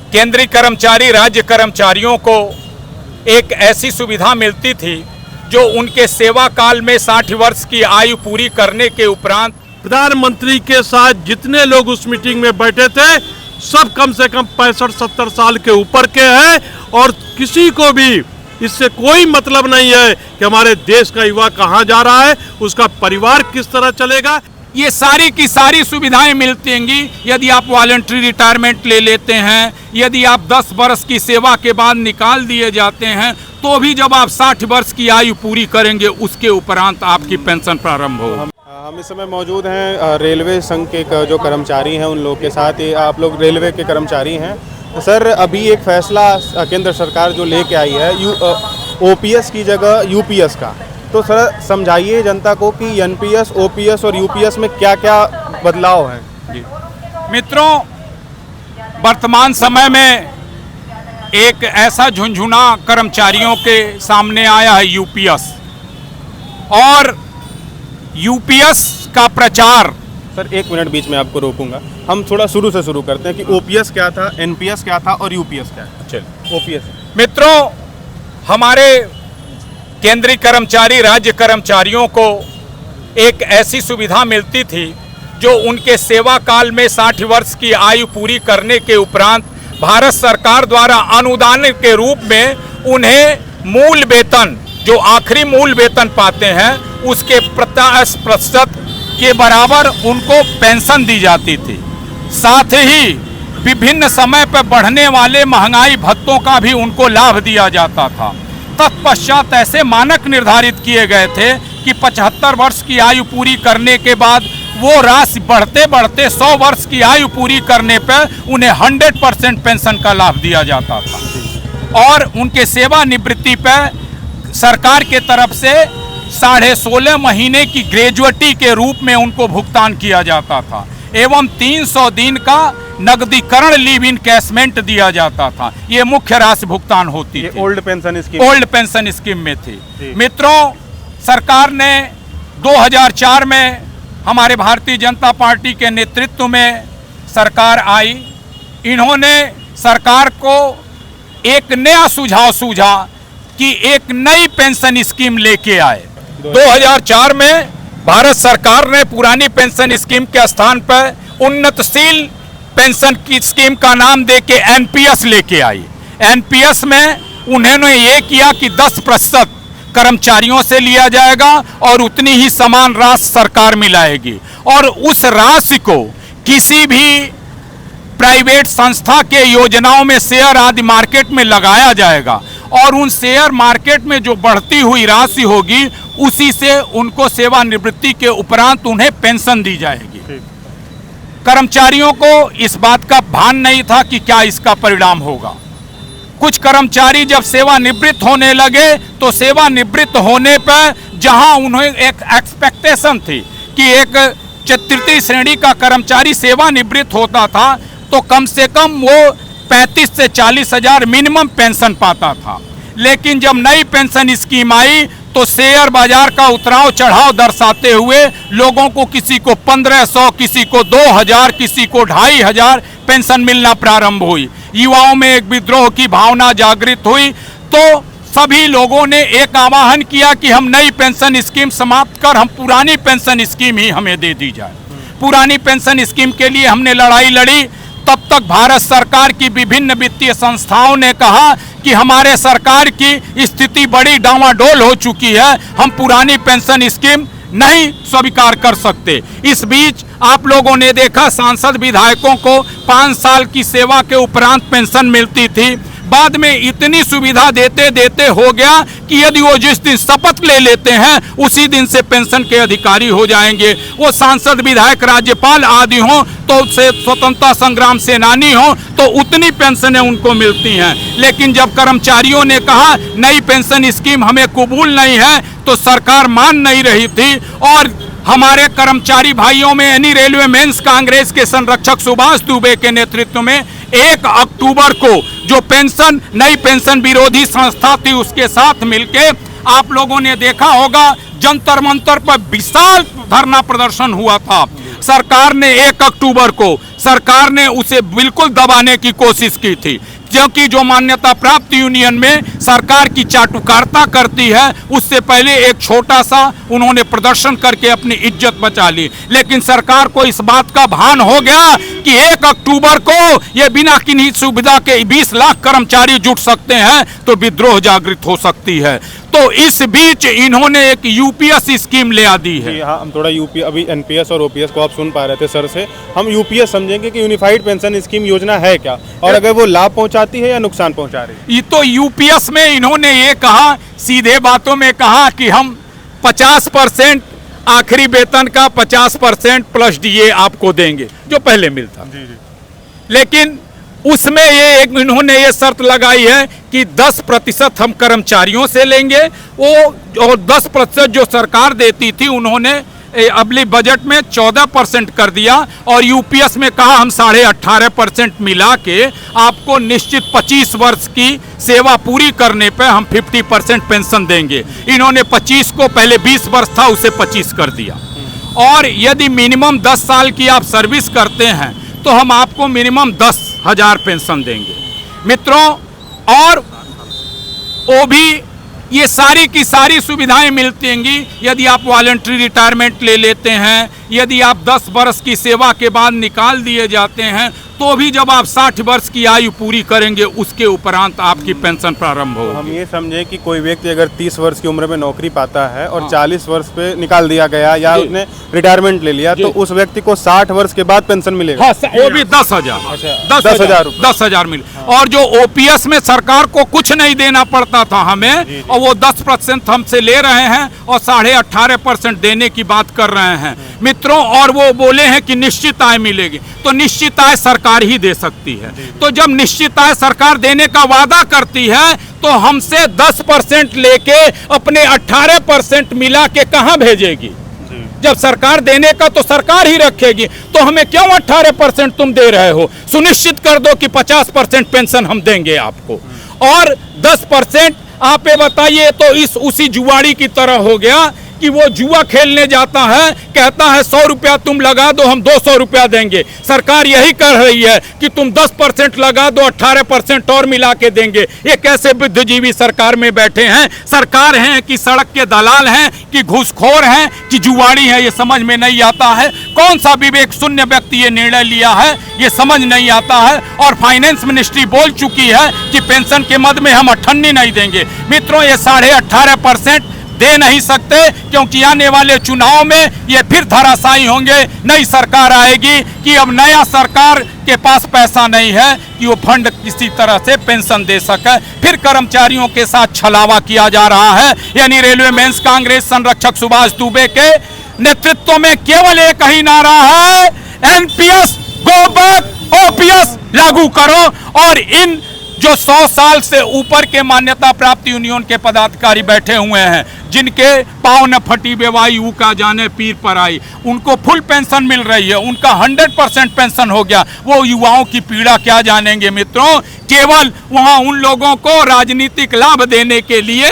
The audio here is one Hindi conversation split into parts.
केंद्रीय कर्मचारी राज्य कर्मचारियों को एक ऐसी सुविधा मिलती थी जो उनके सेवा काल में 60 वर्ष की आयु पूरी करने के उपरांत प्रधानमंत्री के साथ जितने लोग उस मीटिंग में बैठे थे सब कम से कम 65-70 साल के ऊपर के हैं और किसी को भी इससे कोई मतलब नहीं है कि हमारे देश का युवा कहाँ जा रहा है, उसका परिवार किस तरह चलेगा। ये सारी की सारी सुविधाएं मिलती होंगी यदि आप वॉलंटरी रिटायरमेंट ले लेते हैं, यदि आप 10 वर्ष की सेवा के बाद निकाल दिए जाते हैं तो भी जब आप 60 वर्ष की आयु पूरी करेंगे उसके उपरांत आपकी पेंशन प्रारंभ हो। हम इस समय मौजूद हैं रेलवे संघ के जो कर्मचारी हैं उन लोग के साथ। ये आप लोग रेलवे के कर्मचारी हैं। तो सर, अभी एक फैसला केंद्र सरकार जो लेके आई है ओपीएस की जगह यूपीएस का, तो सर समझाइए जनता को कि एनपीएस, ओपीएस और यूपीएस में क्या क्या बदलाव हैं। जी मित्रों, वर्तमान समय में एक ऐसा झुंझुना कर्मचारियों के सामने आया है यूपीएस, और यूपीएस का प्रचार। सर एक मिनट बीच में आपको रोकूंगा, हम थोड़ा शुरू से शुरू करते हैं कि ओपीएस क्या था, एनपीएस क्या था और यूपीएस क्या है। चलिए ओपीएस। मित्रों, हमारे केंद्रीय कर्मचारी राज्य कर्मचारियों को एक ऐसी सुविधा मिलती थी जो उनके सेवा काल में 60 वर्ष की आयु पूरी करने के उपरांत भारत सरकार द्वारा अनुदान के रूप में उन्हें मूल वेतन, जो आखिरी मूल वेतन पाते हैं, उसके 50% के बराबर उनको पेंशन दी जाती थी। साथ ही विभिन्न समय पर बढ़ने वाले महंगाई भत्तों का भी उनको लाभ दिया जाता था। तत्पश्चात ऐसे मानक निर्धारित किए गए थे कि 75 वर्ष की आयु पूरी करने के बाद वो राशि बढ़ते बढ़ते 100 वर्ष की आयु पूरी करने पर उन्हें 100% पेंशन का लाभ दिया जाता था, और उनके सेवानिवृत्ति पर सरकार के तरफ से 16.5 महीने की ग्रेजुएटी के रूप में उनको भुगतान किया जाता था, एवं 300 दिन का नगदीकरण लीव इनकैशमेंट दिया जाता था। ये मुख्य राशि भुगतान होती थी। ओल्ड पेंशन स्कीम में थी। मित्रों, सरकार ने 2004 में हमारे भारतीय जनता पार्टी के नेतृत्व में सरकार आई। इन्होंने सरकार को एक नया सुझाव सूझा कि एक नई पेंशन स्कीम लेके आए। 2004 में भारत सरकार ने पुरानी पेंशन स्कीम के स्थान पर उन्नतशील पेंशन की स्कीम का नाम देके एनपीएस लेके आई। एनपीएस में उन्होंने ये किया कि 10% कर्मचारियों से लिया जाएगा और उतनी ही समान राशि सरकार मिलाएगी, और उस राशि को किसी भी प्राइवेट संस्था के योजनाओं में शेयर आदि मार्केट में लगाया जाएगा, और उन शेयर मार्केट में जो बढ़ती हुई राशि होगी उसी से उनको सेवानिवृत्ति के उपरांत उन्हें पेंशन दी जाएगी। कर्मचारियों को इस बात का भान नहीं था कि क्या इसका परिणाम होगा। कुछ कर्मचारी जब सेवानिवृत्त होने लगे तो सेवानिवृत्त होने पर जहां उन्हें एक एक्सपेक्टेशन थी कि एक तृतीय श्रेणी का कर्मचारी सेवानिवृत्त होता था तो कम से कम वो 35 से 40 हजार मिनिमम पेंशन पाता था, लेकिन जब नई पेंशन स्कीम आई तो शेयर बाजार का उतराव चढ़ाव दर्शाते हुए लोगों को किसी को 1500, किसी को 2000, किसी को 2500 पेंशन मिलना प्रारंभ हुई। युवाओं में एक विद्रोह की भावना जागृत हुई, तो सभी लोगों ने एक आह्वान किया कि हम नई पेंशन स्कीम समाप्त कर हम पुरानी पेंशन स्कीम ही हमें दे दी जाए। पुरानी पेंशन स्कीम के लिए हमने लड़ाई लड़ी। तब तक भारत सरकार की विभिन्न वित्तीय संस्थाओं ने कहा कि हमारे सरकार की स्थिति बड़ी डावाडोल हो चुकी है, हम पुरानी पेंशन स्कीम नहीं स्वीकार कर सकते। इस बीच आप लोगों ने देखा सांसद विधायकों को 5 साल की सेवा के उपरांत पेंशन मिलती थी। बाद में इतनी सुविधा देते देते हो गया कि यदि वो जिस दिन शपथ ले लेते हैं उसी दिन से पेंशन के अधिकारी हो जाएंगे। वो सांसद, विधायक, राज्यपाल आदि हों तो से स्वतंत्रता संग्राम सेनानी हों तो उतनी पेंशनें उनको मिलती हैं। लेकिन जब कर्मचारियों ने कहा नई पेंशन स्कीम हमें कबूल नहीं है तो सरकार मान नहीं रही थी, और हमारे कर्मचारी भाइयों में यानी रेलवे मेंस कांग्रेस के संरक्षक सुभाष दुबे के नेतृत्व में 1 अक्टूबर को जो पेंशन नई पेंशन विरोधी संस्था थी उसके साथ मिलके आप लोगों ने देखा होगा जंतर मंतर पर विशाल धरना प्रदर्शन हुआ था। सरकार ने 1 अक्टूबर को सरकार ने उसे बिल्कुल दबाने की कोशिश की थी, क्योंकि जो मान्यता प्राप्त यूनियन में सरकार की चाटुकारिता करती है, उससे पहले एक छोटा सा उन्होंने प्रदर्शन करके अपनी इज्जत बचा ली। लेकिन सरकार को इस बात का भान हो गया कि 1 अक्टूबर को ये बिना किन्हीं सुविधा के 20 लाख कर्मचारी जुट सकते हैं तो विद्रोह जागृत हो सकती है। तो इस बीच इन्होंने एक यूपीएस स्कीम ले आ दी है। हाँ, हम थोड़ा यूपी अभी एनपीएस और ओपीएस को आप सुन पा रहे थे सर से, हम यूपीएस समझेंगे कि यूनिफाइड पेंशन स्कीम योजना है क्या, और अगर वो लाभ पहुंचाती है या नुकसान पहुंचा रही है? ये तो यूपीएस में इन्होंने ये कहा, सीधे बातों में कहा कि हम 50% आखिरी वेतन का 50% प्लस डीए आपको देंगे जो पहले मिलता। जी जी। लेकिन उसमें ये एक इन्होंने ये शर्त लगाई है कि 10% हम कर्मचारियों से लेंगे, वो और 10% जो सरकार देती थी उन्होंने अगले बजट में 14% कर दिया, और यूपीएस में कहा हम 18.5% मिला के आपको निश्चित 25 वर्ष की सेवा पूरी करने पे हम 50% पेंशन देंगे। इन्होंने 25 को, पहले 20 वर्ष था उसे 25 कर दिया, और यदि मिनिमम 10 साल की आप सर्विस करते हैं तो हम आपको मिनिमम 10,000 पेंशन देंगे मित्रों। और वो भी ये सारी की सारी सुविधाएं मिलती होंगी यदि आप वॉलंटरी रिटायरमेंट ले लेते हैं, यदि आप 10 वर्ष की सेवा के बाद निकाल दिए जाते हैं, तो भी जब आप 60 वर्ष की आयु पूरी करेंगे उसके उपरांत आपकी पेंशन प्रारंभ होगी। हम ये समझे कि कोई व्यक्ति अगर 30 वर्ष की उम्र में नौकरी पाता है और 40 वर्ष पे निकाल दिया गया या उसने रिटायरमेंट ले लिया, तो उस व्यक्ति को 60 वर्ष के बाद पेंशन मिलेगा। हाँ, वो भी 10,000 10,000 मिले। और जो ओपीएस में सरकार को कुछ नहीं देना पड़ता था हमें, और वो 10% हमसे ले रहे हैं और 18.5% देने की बात कर रहे हैं मित्रों। और वो बोले हैं कि निश्चित आय मिलेगी, तो निश्चित आय सरकार ही दे सकती है। तो जब निश्चित आय सरकार देने का वादा करती है तो हमसे 10% लेके अपने 18% मिला के कहां भेजेगी? जब सरकार देने का तो सरकार ही रखेगी, तो हमें क्यों 18% तुम दे रहे हो? सुनिश्चित कर दो कि 50% पेंशन हम देंगे आपको, और 10% आप ये बताइए। तो इस उसी जुआड़ी की तरह हो गया कि वो जुआ खेलने जाता है, कहता है 100 रुपया तुम लगा दो हम 200 रुपया देंगे। सरकार यही कर रही है कि तुम 10% लगा दो 18% और मिला के देंगे। ये कैसे बुद्धिजीवी सरकार में बैठे हैं? सरकार हैं कि सड़क के दलाल हैं कि घूसखोर हैं कि जुआड़ी हैं, ये समझ में नहीं आता है। कौन सा विवेक शून्य व्यक्ति ये निर्णय लिया है ये समझ नहीं आता है। और फाइनेंस मिनिस्ट्री बोल चुकी है कि पेंशन के मद में हम अठन्नी नहीं देंगे। मित्रों, ये 18.5% दे नहीं सकते, क्योंकि आने वाले चुनाव में ये फिर धराशायी होंगे। नई सरकार आएगी कि अब नया सरकार के पास पैसा नहीं है कि वो फंड किसी तरह से पेंशन दे सके। फिर कर्मचारियों के साथ छलावा किया जा रहा है। यानी रेलवे मेंस कांग्रेस संरक्षक सुभाष दुबे के नेतृत्व में केवल एक ही नारा है, एनपीएस गो बैक, ओपीएस लागू करो। और इन जो 100 साल से ऊपर के मान्यता प्राप्त यूनियन के पदाधिकारी बैठे हुए हैं, जिनके पाँव न फटी बेवायु का जाने पीर पर आई, उनको फुल पेंशन मिल रही है, उनका 100% पेंशन हो गया। वो युवाओं की पीड़ा क्या जानेंगे मित्रों? केवल वहाँ उन लोगों को राजनीतिक लाभ देने के लिए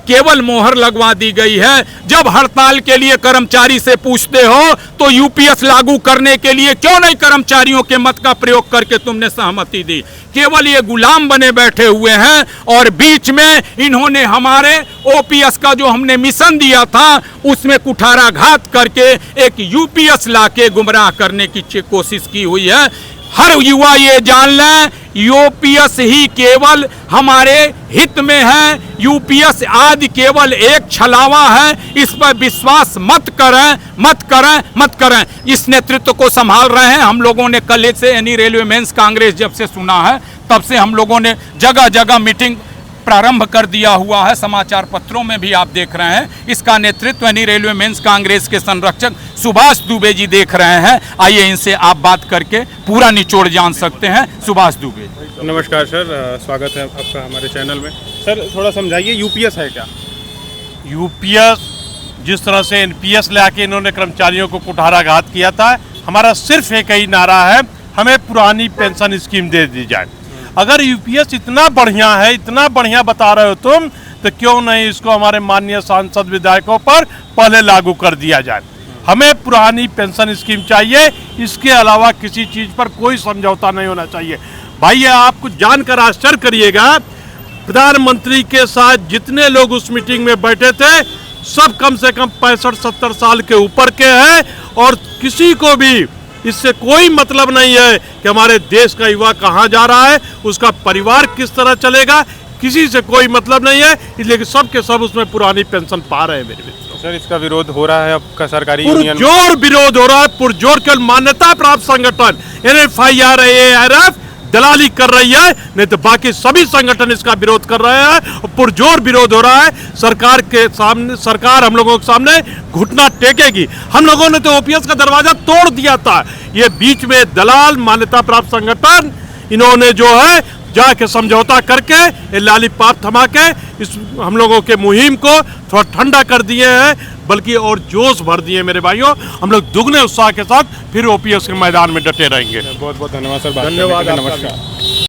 केवल मोहर लगवा दी गई है। जब हड़ताल के लिए कर्मचारी से पूछते हो तो यूपीएस लागू करने के लिए क्यों नहीं कर्मचारियों के मत का प्रयोग करके तुमने सहमति दी? केवल ये गुलाम बने बैठे हुए हैं। और बीच में इन्होंने हमारे ओपीएस का जो हमने मिशन दिया था उसमें कुठाराघात करके एक यूपीएस लाके गुमराह करने की कोशिश की हुई है। हर युवा ये जान लें, यूपीएस ही केवल हमारे हित में है। यूपीएस आदि केवल एक छलावा है। इस पर विश्वास मत करें, मत करें, मत करें। इस नेतृत्व को संभाल रहे हैं हम लोगों ने कल से, यानी रेलवे मेंस कांग्रेस जब से सुना है तब से हम लोगों ने जगह जगह मीटिंग प्रारंभ कर दिया हुआ है। समाचार पत्रों में भी आप देख रहे हैं। इसका नेतृत्व यानी रेलवे मेंस कांग्रेस के संरक्षक सुभाष दुबे जी देख रहे हैं। आइए इनसे आप बात करके पूरा निचोड़ जान सकते हैं। सुभाष दुबे। नमस्कार सर, स्वागत है आपका हमारे चैनल में। सर थोड़ा समझाइए यूपीएस है क्या? यूपीएस जिस तरह से एनपीएस ले आके इन्होंने कर्मचारियों को कुठाराघात किया था, हमारा सिर्फ एक ही नारा है, हमें पुरानी पेंशन स्कीम दे दी जाए। अगर यूपीएस इतना बढ़िया है, इतना बढ़िया बता रहे हो तुम, तो क्यों नहीं इसको हमारे माननीय सांसद विधायकों पर पहले लागू कर दिया जाए। हमें पुरानी पेंशन स्कीम चाहिए, इसके अलावा किसी चीज पर कोई समझौता नहीं होना चाहिए। भाई ये आपको जानकर आश्चर्य करिएगा, प्रधानमंत्री के साथ जितने लोग उस मीटिंग में बैठे थे सब कम से कम 65-70 साल के ऊपर के हैं और किसी को भी इससे कोई मतलब नहीं है कि हमारे देश का युवा कहाँ जा रहा है, उसका परिवार किस तरह चलेगा, किसी से कोई मतलब नहीं है, इसलिए सब के सब उसमें पुरानी पेंशन पा रहे हैं। मेरे मित्रों, सर इसका विरोध हो रहा है आपका सरकारी यूनियन? पुरजोर विरोध हो रहा है, पुरजोर। केवल मान्यता प्राप्त संगठन NFIR ARF दलाली कर रही है, नहीं तो बाकी सभी संगठन इसका विरोध कर रहे हैं और पुरजोर विरोध हो रहा है। सरकार के सामने, सरकार हम लोगों के सामने घुटना टेकेगी। हम लोगों ने तो OPS का दरवाजा तोड़ दिया था। ये बीच में दलाल मान्यता प्राप्त संगठन, इन्होंने जो है जाके समझौता करके ये लॉलीपॉप थमा के इस हम लोगों के मुहिम को थोड़ा ठंडा कर दिए हैं, बल्कि और जोश भर दिए। मेरे भाइयों, हम लोग दुगने उत्साह के साथ फिर OPS के मैदान में डटे रहेंगे। बहुत बहुत धन्यवाद सर। धन्यवाद, नमस्कार।